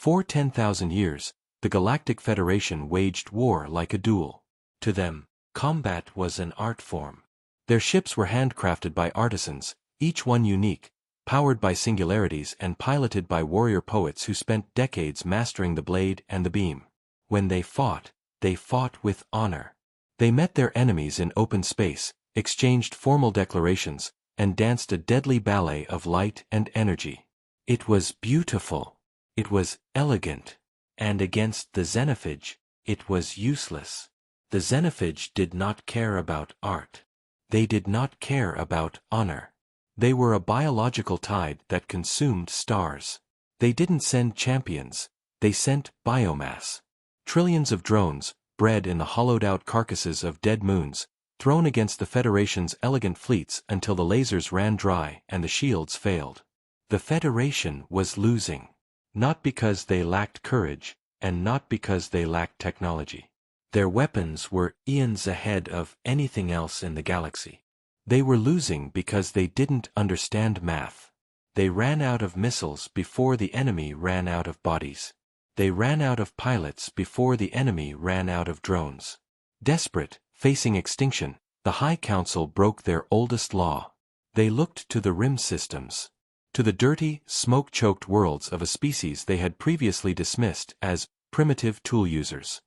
For 10,000 years, the Galactic Federation waged war like a duel. To them, combat was an art form. Their ships were handcrafted by artisans, each one unique, powered by singularities and piloted by warrior poets who spent decades mastering the blade and the beam. When they fought with honor. They met their enemies in open space, exchanged formal declarations, and danced a deadly ballet of light and energy. It was beautiful. It was elegant. And against the xenophage, it was useless. The xenophage did not care about art. They did not care about honor. They were a biological tide that consumed stars. They didn't send champions, they sent biomass. Trillions of drones, bred in the hollowed-out carcasses of dead moons, thrown against the Federation's elegant fleets until the lasers ran dry and the shields failed. The Federation was losing. Not because they lacked courage, and not because they lacked technology. Their weapons were eons ahead of anything else in the galaxy. They were losing because they didn't understand math. They ran out of missiles before the enemy ran out of bodies. They ran out of pilots before the enemy ran out of drones. Desperate, facing extinction, the High Council broke their oldest law. They looked to the rim systems. To the dirty, smoke-choked worlds of a species they had previously dismissed as primitive tool users.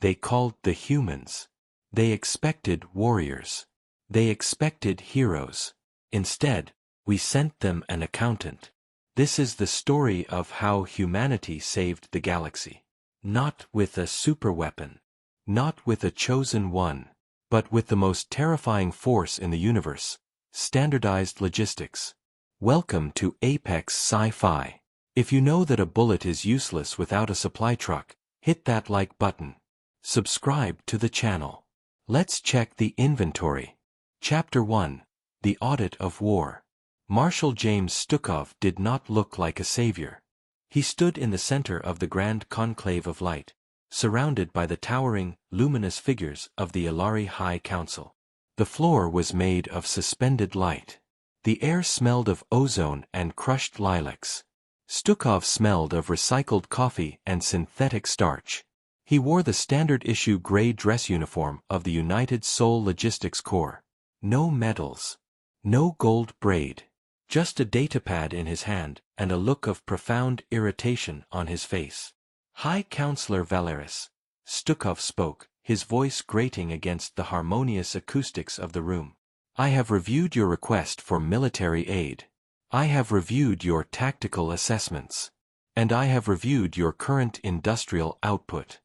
They called the humans. They expected warriors. They expected heroes. Instead, we sent them an accountant. This is the story of how humanity saved the galaxy. Not with a superweapon. Not with a chosen one. But with the most terrifying force in the universe. Standardized logistics. Welcome to Apex Sci-Fi. If you know that a bullet is useless without a supply truck, hit that like button. Subscribe to the channel. Let's check the inventory. Chapter 1. The Audit of War. Marshal James Stukov did not look like a savior. He stood in the center of the grand conclave of light, surrounded by the towering, luminous figures of the Ilari High Council. The floor was made of suspended light. The air smelled of ozone and crushed lilacs. Stukov smelled of recycled coffee and synthetic starch. He wore the standard-issue gray dress uniform of the United Sol Logistics Corps. No medals. No gold braid. Just a datapad in his hand and a look of profound irritation on his face. High Counselor Valeris. Stukov spoke, his voice grating against the harmonious acoustics of the room. I have reviewed your request for military aid. I have reviewed your tactical assessments. And I have reviewed your current industrial output.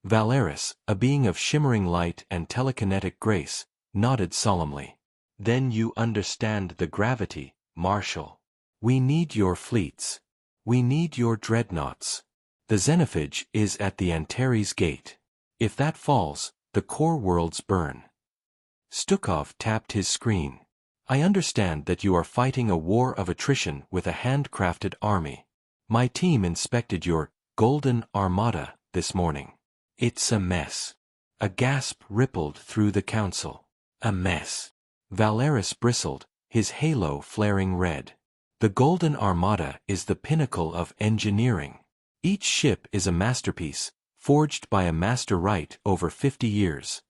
Valeris, a being of shimmering light and telekinetic grace, nodded solemnly. Then you understand the gravity, Marshal. We need your fleets. We need your dreadnoughts. The xenophage is at the Antares Gate. If that falls, the core worlds burn. Stukov tapped his screen. I understand that you are fighting a war of attrition with a handcrafted army. My team inspected your Golden Armada this morning. It's a mess. A gasp rippled through the council. A mess. Valeris bristled, his halo flaring red. The Golden Armada is the pinnacle of engineering. Each ship is a masterpiece, forged by a master right over 50 years.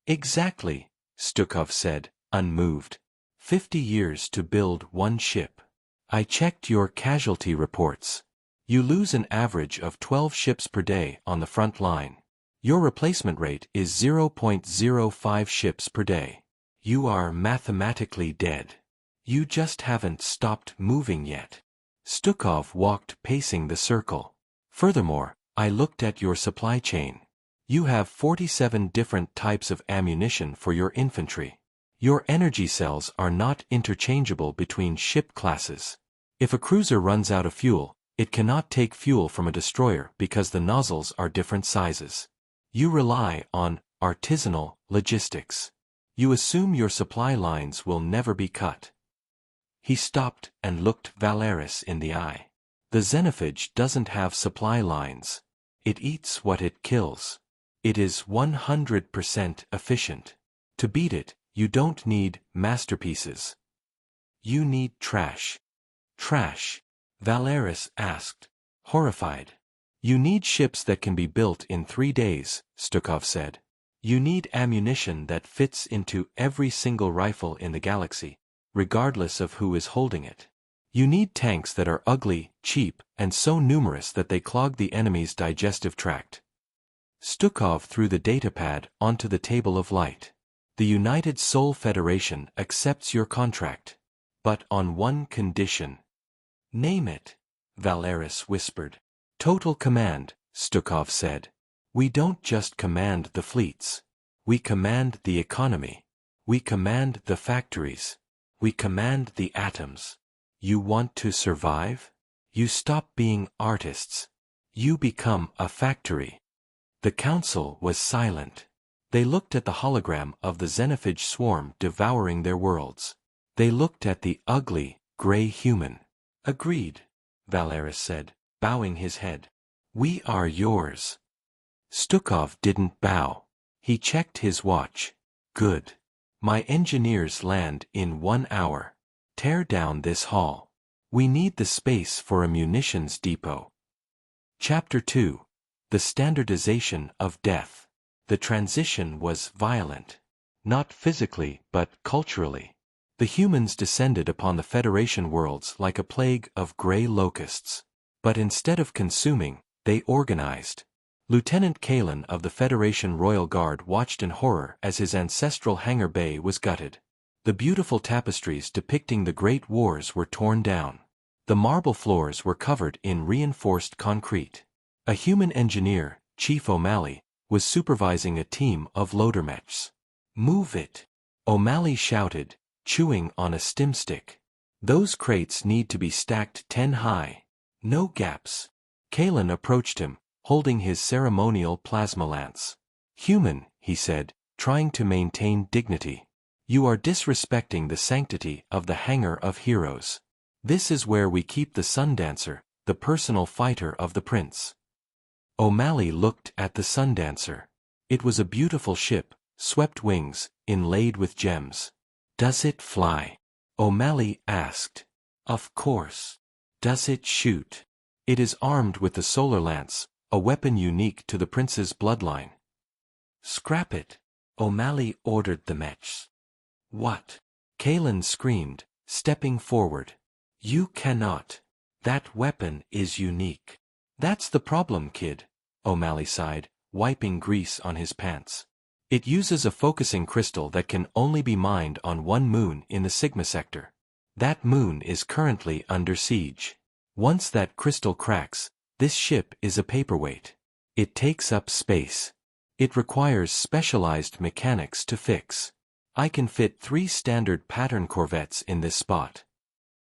Exactly, Stukov said, unmoved. 50 years to build one ship. I checked your casualty reports. You lose an average of 12 ships per day on the front line. Your replacement rate is 0.05 ships per day. You are mathematically dead. You just haven't stopped moving yet. Stukov walked pacing the circle. Furthermore, I looked at your supply chain. You have 47 different types of ammunition for your infantry. Your energy cells are not interchangeable between ship classes. If a cruiser runs out of fuel, it cannot take fuel from a destroyer because the nozzles are different sizes. You rely on artisanal logistics. You assume your supply lines will never be cut. He stopped and looked Valeris in the eye. The xenophage doesn't have supply lines. It eats what it kills. It is 100% efficient. To beat it, you don't need masterpieces. You need trash. Trash? Valeris asked, horrified. You need ships that can be built in 3 days, Stukov said. You need ammunition that fits into every single rifle in the galaxy, regardless of who is holding it. You need tanks that are ugly, cheap, and so numerous that they clog the enemy's digestive tract. Stukov threw the datapad onto the table of light. The United Sol Federation accepts your contract. But on one condition. Name it, Valeris whispered. Total command, Stukov said. We don't just command the fleets. We command the economy. We command the factories. We command the atoms. You want to survive? You stop being artists. You become a factory. The council was silent. They looked at the hologram of the xenophage swarm devouring their worlds. They looked at the ugly, gray human. Agreed, Valeris said, bowing his head. We are yours. Stukov didn't bow. He checked his watch. Good. My engineers land in 1 hour. Tear down this hall. We need the space for a munitions depot. Chapter 2. The Standardization of Death. The transition was violent. Not physically, but culturally. The humans descended upon the Federation worlds like a plague of gray locusts. But instead of consuming, they organized. Lieutenant Kalen of the Federation Royal Guard watched in horror as his ancestral hangar bay was gutted. The beautiful tapestries depicting the Great Wars were torn down. The marble floors were covered in reinforced concrete. A human engineer, Chief O'Malley, was supervising a team of loadermechs. Move it! O'Malley shouted, chewing on a stim stick. Those crates need to be stacked 10 high. No gaps. Kalen approached him, holding his ceremonial plasma lance. Human, he said, trying to maintain dignity. You are disrespecting the sanctity of the hangar of heroes. This is where we keep the Sundancer, the personal fighter of the prince. O'Malley looked at the Sundancer. It was a beautiful ship, swept wings, inlaid with gems. Does it fly? O'Malley asked. Of course. Does it shoot? It is armed with the solar lance, a weapon unique to the prince's bloodline. Scrap it, O'Malley ordered the mechs. What? Kalen screamed, stepping forward. You cannot. That weapon is unique. That's the problem, kid, O'Malley sighed, wiping grease on his pants. It uses a focusing crystal that can only be mined on one moon in the Sigma sector. That moon is currently under siege. Once that crystal cracks, this ship is a paperweight. It takes up space. It requires specialized mechanics to fix. I can fit 3 standard pattern corvettes in this spot.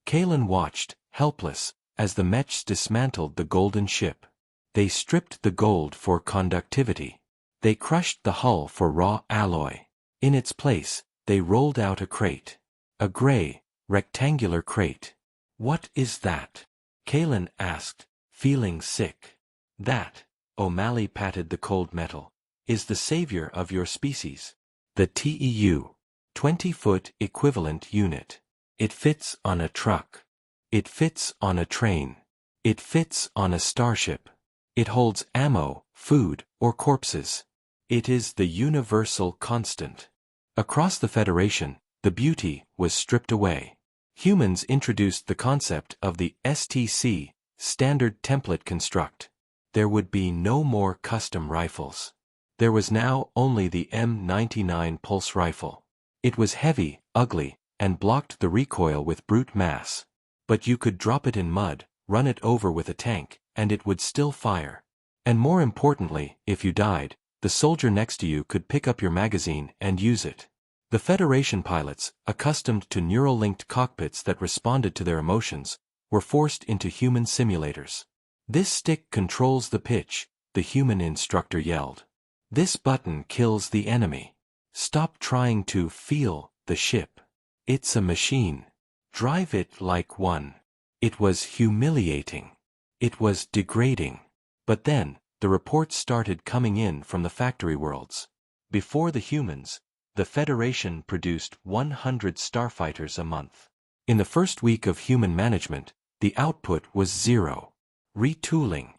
Kalen watched, helpless, as the mechs dismantled the golden ship. They stripped the gold for conductivity. They crushed the hull for raw alloy. In its place, they rolled out a crate. A gray, rectangular crate. What is that? Kalen asked, feeling sick. That, O'Malley patted the cold metal, is the savior of your species. The TEU, 20-foot equivalent unit. It fits on a truck. It fits on a train. It fits on a starship. It holds ammo, food, or corpses. It is the universal constant. Across the Federation, the beauty was stripped away. Humans introduced the concept of the STC, Standard Template Construct. There would be no more custom rifles. There was now only the M99 pulse rifle. It was heavy, ugly, and blocked the recoil with brute mass. But you could drop it in mud, run it over with a tank, and it would still fire. And more importantly, if you died, the soldier next to you could pick up your magazine and use it. The Federation pilots, accustomed to neural-linked cockpits that responded to their emotions, were forced into human simulators. This stick controls the pitch, the human instructor yelled. This button kills the enemy. Stop trying to feel the ship. It's a machine. Drive it like one. It was humiliating. It was degrading. But then, the reports started coming in from the factory worlds. Before the humans, the Federation produced 100 starfighters a month. In the first week of human management, the output was 0. Retooling.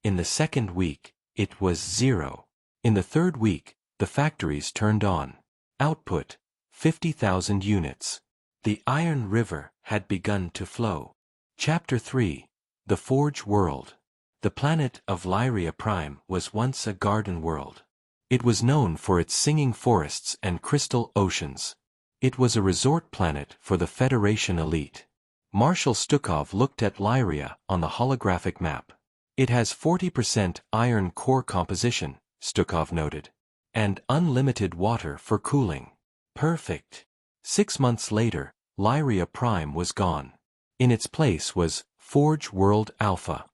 In the second week, it was 0. In the third week, the factories turned on. Output, 50,000 units. The Iron River had begun to flow. Chapter 3. The Forge World. The planet of Lyria Prime was once a garden world. It was known for its singing forests and crystal oceans. It was a resort planet for the Federation elite. Marshal Stukov looked at Lyria on the holographic map. It has 40% iron core composition, Stukov noted. And unlimited water for cooling. Perfect. 6 months later, Lyria Prime was gone. In its place was Forge World Alpha.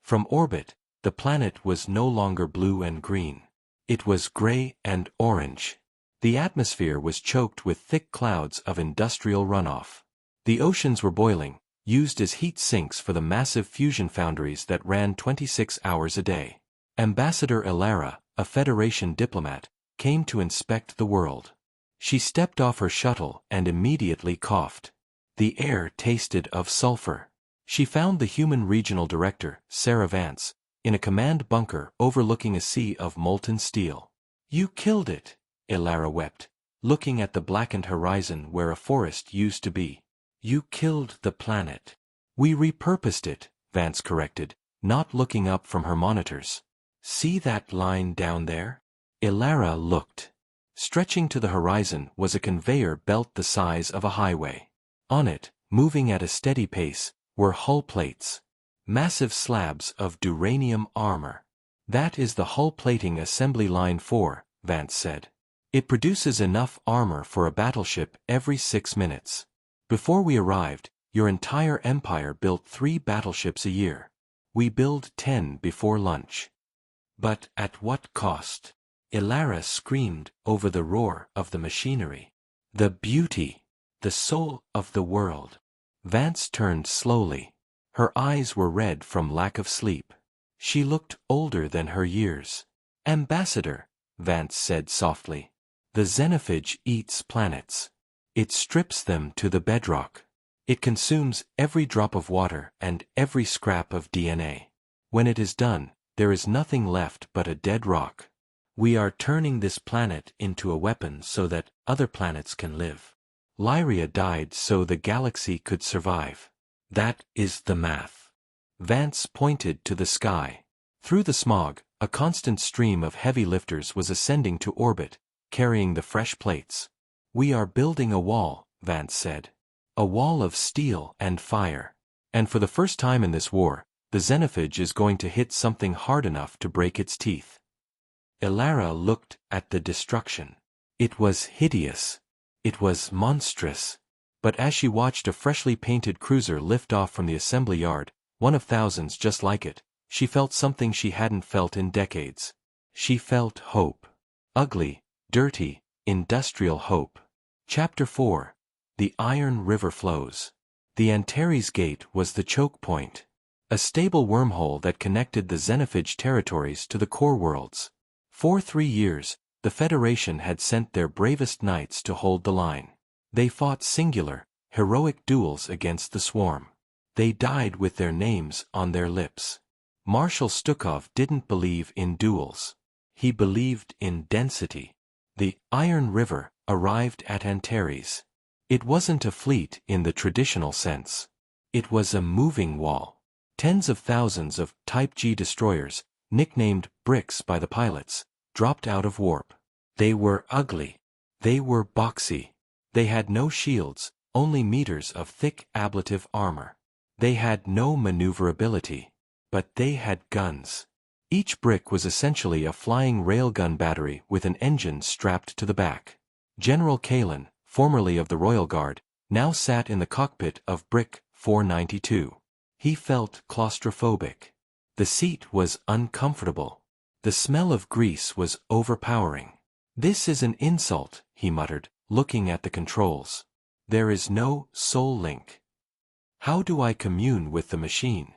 From orbit, the planet was no longer blue and green. It was gray and orange. The atmosphere was choked with thick clouds of industrial runoff. The oceans were boiling, used as heat sinks for the massive fusion foundries that ran 26 hours a day. Ambassador Ilara, a Federation diplomat, came to inspect the world. She stepped off her shuttle and immediately coughed. The air tasted of sulfur. She found the human regional director, Sarah Vance, in a command bunker overlooking a sea of molten steel. "You killed it," Ilara wept, looking at the blackened horizon where a forest used to be. "You killed the planet." "We repurposed it," Vance corrected, not looking up from her monitors. "See that line down there?" Ilara looked. Stretching to the horizon was a conveyor belt the size of a highway. On it, moving at a steady pace, were hull plates. Massive slabs of duranium armor. "That is the hull plating assembly line 4, Vance said. "It produces enough armor for a battleship every 6 minutes. Before we arrived, your entire empire built 3 battleships a year. We build 10 before lunch." "But at what cost?" Ilara screamed over the roar of the machinery. "The beauty, the soul of the world." Vance turned slowly. Her eyes were red from lack of sleep. She looked older than her years. "Ambassador," Vance said softly, "the xenophage eats planets. It strips them to the bedrock. It consumes every drop of water and every scrap of DNA. When it is done, there is nothing left but a dead rock. We are turning this planet into a weapon so that other planets can live. Lyria died so the galaxy could survive. That is the math." Vance pointed to the sky. Through the smog, a constant stream of heavy lifters was ascending to orbit, carrying the fresh plates. "We are building a wall," Vance said. "A wall of steel and fire. And for the first time in this war, the xenophage is going to hit something hard enough to break its teeth." Ilara looked at the destruction. It was hideous. It was monstrous. But as she watched a freshly painted cruiser lift off from the assembly yard, one of thousands just like it, she felt something she hadn't felt in decades. She felt hope. Ugly, dirty, industrial hope. Chapter 4. The Iron River Flows. The Antares Gate was the choke point. A stable wormhole that connected the xenophage territories to the core worlds. For 3 years, the Federation had sent their bravest knights to hold the line. They fought singular, heroic duels against the swarm. They died with their names on their lips. Marshal Stukov didn't believe in duels. He believed in density. The Iron River arrived at Antares. It wasn't a fleet in the traditional sense. It was a moving wall. Tens of thousands of Type G destroyers, nicknamed bricks by the pilots, dropped out of warp. They were ugly. They were boxy. They had no shields, only meters of thick ablative armor. They had no maneuverability. But they had guns. Each brick was essentially a flying railgun battery with an engine strapped to the back. General Kalin, formerly of the Royal Guard, now sat in the cockpit of Brick 492. He felt claustrophobic. The seat was uncomfortable. The smell of grease was overpowering. "This is an insult," he muttered, looking at the controls. "There is no soul link. How do I commune with the machine?"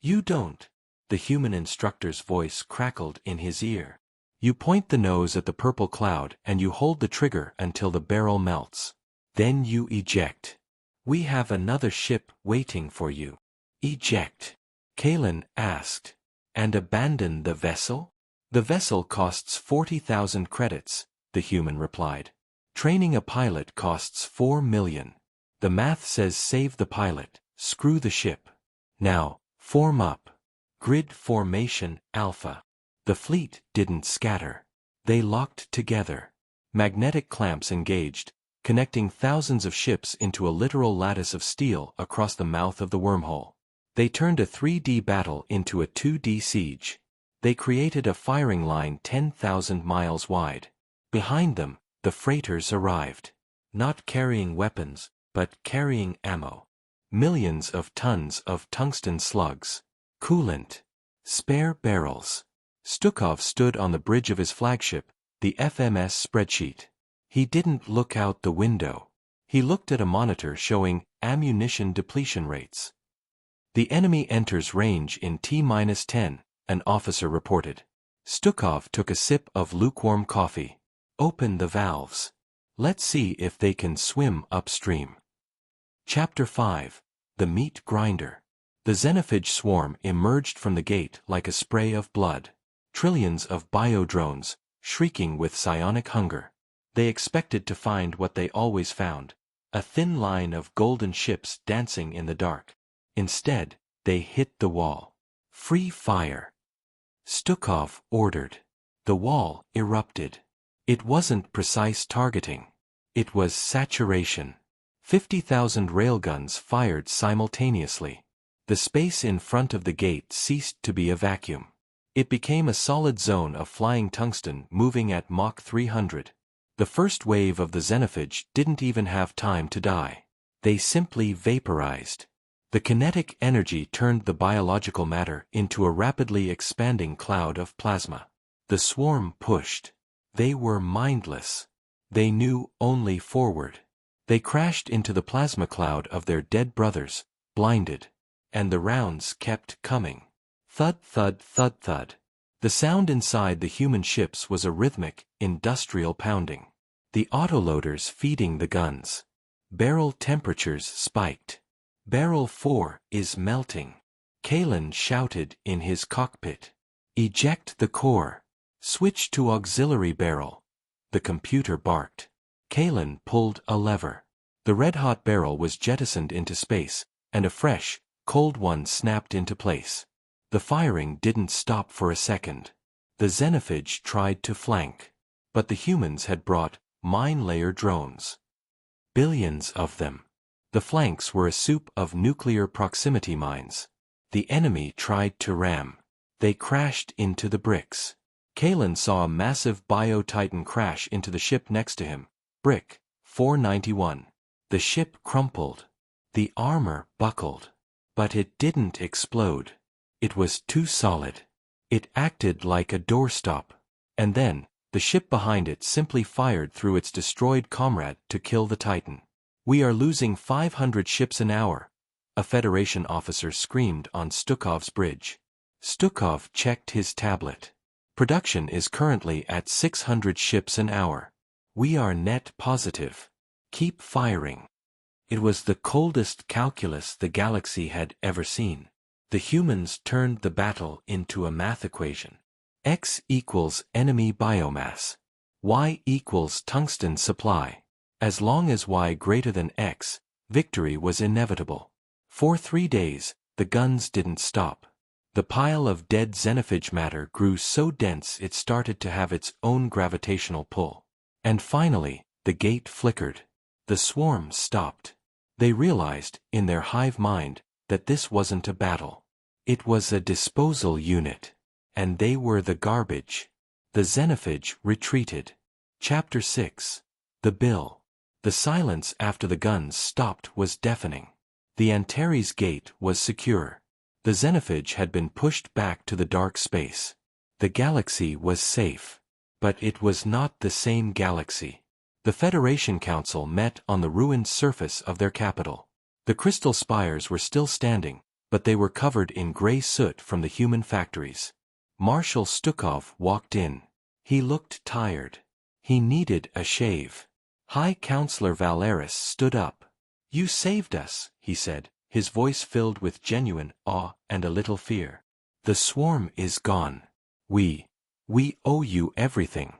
"You don't." The human instructor's voice crackled in his ear. "You point the nose at the purple cloud and you hold the trigger until the barrel melts. Then you eject. We have another ship waiting for you. Eject." Kalen asked. And abandon the vessel? The vessel costs 40,000 credits, the human replied. Training a pilot costs 4 million. The math says save the pilot, screw the ship. Now, form up. Grid formation alpha. The fleet didn't scatter. They locked together. Magnetic clamps engaged, connecting thousands of ships into a literal lattice of steel across the mouth of the wormhole. They turned a 3D battle into a 2D siege. They created a firing line 10,000 miles wide. Behind them, the freighters arrived. Not carrying weapons, but carrying ammo. Millions of tons of tungsten slugs. Coolant. Spare barrels. Stukov stood on the bridge of his flagship, the FMS spreadsheet. He didn't look out the window. He looked at a monitor showing ammunition depletion rates. The enemy enters range in T-10, an officer reported. Stukov took a sip of lukewarm coffee. Open the valves. Let's see if they can swim upstream. Chapter 5. The Meat Grinder. The xenophage swarm emerged from the gate like a spray of blood. Trillions of biodrones, shrieking with psionic hunger. They expected to find what they always found, a thin line of golden ships dancing in the dark. Instead, they hit the wall. Free fire. Stukov ordered. The wall erupted. It wasn't precise targeting. It was saturation. 50,000 railguns fired simultaneously. The space in front of the gate ceased to be a vacuum. It became a solid zone of flying tungsten moving at Mach 300. The first wave of the xenophage didn't even have time to die. They simply vaporized. The kinetic energy turned the biological matter into a rapidly expanding cloud of plasma. The swarm pushed. They were mindless. They knew only forward. They crashed into the plasma cloud of their dead brothers, blinded. And the rounds kept coming. Thud, thud, thud, thud. The sound inside the human ships was a rhythmic, industrial pounding. The autoloaders feeding the guns. Barrel temperatures spiked. Barrel 4 is melting. Kalen shouted in his cockpit. Eject the core. Switch to auxiliary barrel. The computer barked. Kalen pulled a lever. The red-hot barrel was jettisoned into space, and a fresh, cold one snapped into place. The firing didn't stop for a second. The xenophage tried to flank. But the humans had brought mine-layer drones. Billions of them. The flanks were a soup of nuclear proximity mines. The enemy tried to ram. They crashed into the bricks. Kalen saw a massive bio-titan crash into the ship next to him. Brick 491. The ship crumpled. The armor buckled. But it didn't explode. It was too solid. It acted like a doorstop. And then, the ship behind it simply fired through its destroyed comrade to kill the Titan. We are losing 500 ships an hour, a Federation officer screamed on Stukov's bridge. Stukov checked his tablet. Production is currently at 600 ships an hour. We are net positive. Keep firing. It was the coldest calculus the galaxy had ever seen. The humans turned the battle into a math equation. X equals enemy biomass. Y equals tungsten supply. As long as Y greater than X, victory was inevitable. For 3 days, the guns didn't stop. The pile of dead xenophage matter grew so dense it started to have its own gravitational pull. And finally, the gate flickered. The swarm stopped. They realized, in their hive mind, that this wasn't a battle. It was a disposal unit. And they were the garbage. The xenophage retreated. Chapter 6. The Bill. The silence after the guns stopped was deafening. The Antares gate was secure. The xenophage had been pushed back to the dark space. The galaxy was safe. But it was not the same galaxy. The Federation Council met on the ruined surface of their capital. The crystal spires were still standing, but they were covered in gray soot from the human factories. Marshal Stukov walked in. He looked tired. He needed a shave. High Counselor Valeris stood up. You saved us, he said. his voice filled with genuine awe and a little fear. "The swarm is gone. We owe you everything."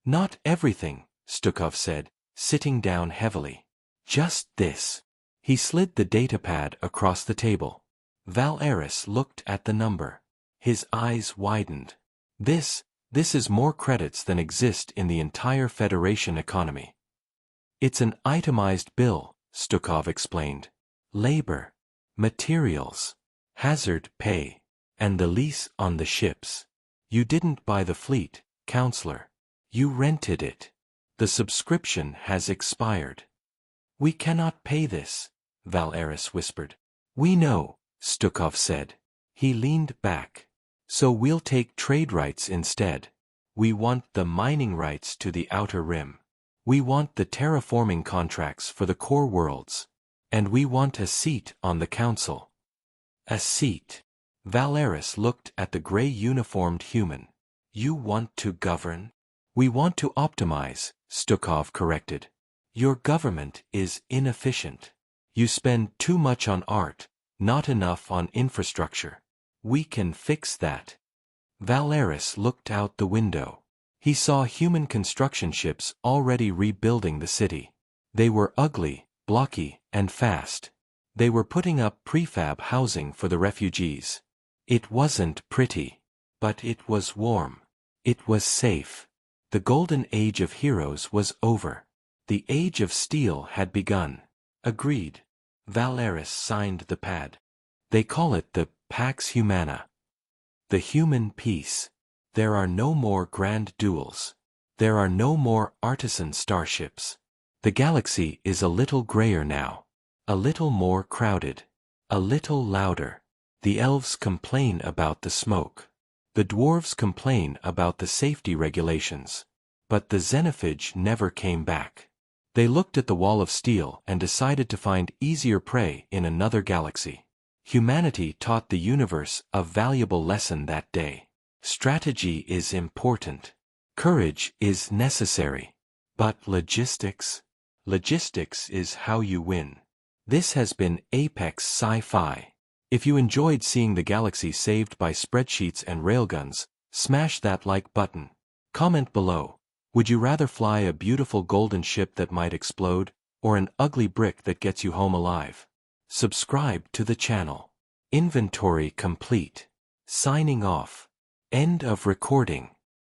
"Not everything," Stukov said, sitting down heavily. "Just this." He slid the datapad across the table. Valeris looked at the number. His eyes widened. This is more credits than exist in the entire Federation economy." "It's an itemized bill," Stukov explained. "Labor, materials, hazard pay, and the lease on the ships. You didn't buy the fleet, Counselor. You rented it. The subscription has expired." "We cannot pay this," Valeris whispered. "We know," Stukov said. He leaned back. "So we'll take trade rights instead. We want the mining rights to the Outer Rim. We want the terraforming contracts for the core worlds. And we want a seat on the council." "A seat." Valeris looked at the gray-uniformed human. "You want to govern?" "We want to optimize," Stukov corrected. "Your government is inefficient. You spend too much on art, not enough on infrastructure. We can fix that." Valeris looked out the window. He saw human construction ships already rebuilding the city. They were ugly, blocky, and fast. They were putting up prefab housing for the refugees. It wasn't pretty. But it was warm. It was safe. The golden age of heroes was over. The age of steel had begun. "Agreed." Valeris signed the pad. "They call it the Pax Humana. The human peace. There are no more grand duels. There are no more artisan starships. The galaxy is a little grayer now. A little more crowded. A little louder. The elves complain about the smoke. The dwarves complain about the safety regulations. But the xenophage never came back. They looked at the wall of steel and decided to find easier prey in another galaxy. Humanity taught the universe a valuable lesson that day. Strategy is important. Courage is necessary. But logistics? Logistics is how you win. This has been Apex Sci-Fi. If you enjoyed seeing the galaxy saved by spreadsheets and railguns, smash that like button. Comment below. Would you rather fly a beautiful golden ship that might explode, or an ugly brick that gets you home alive? Subscribe to the channel. Inventory complete. Signing off. End of recording.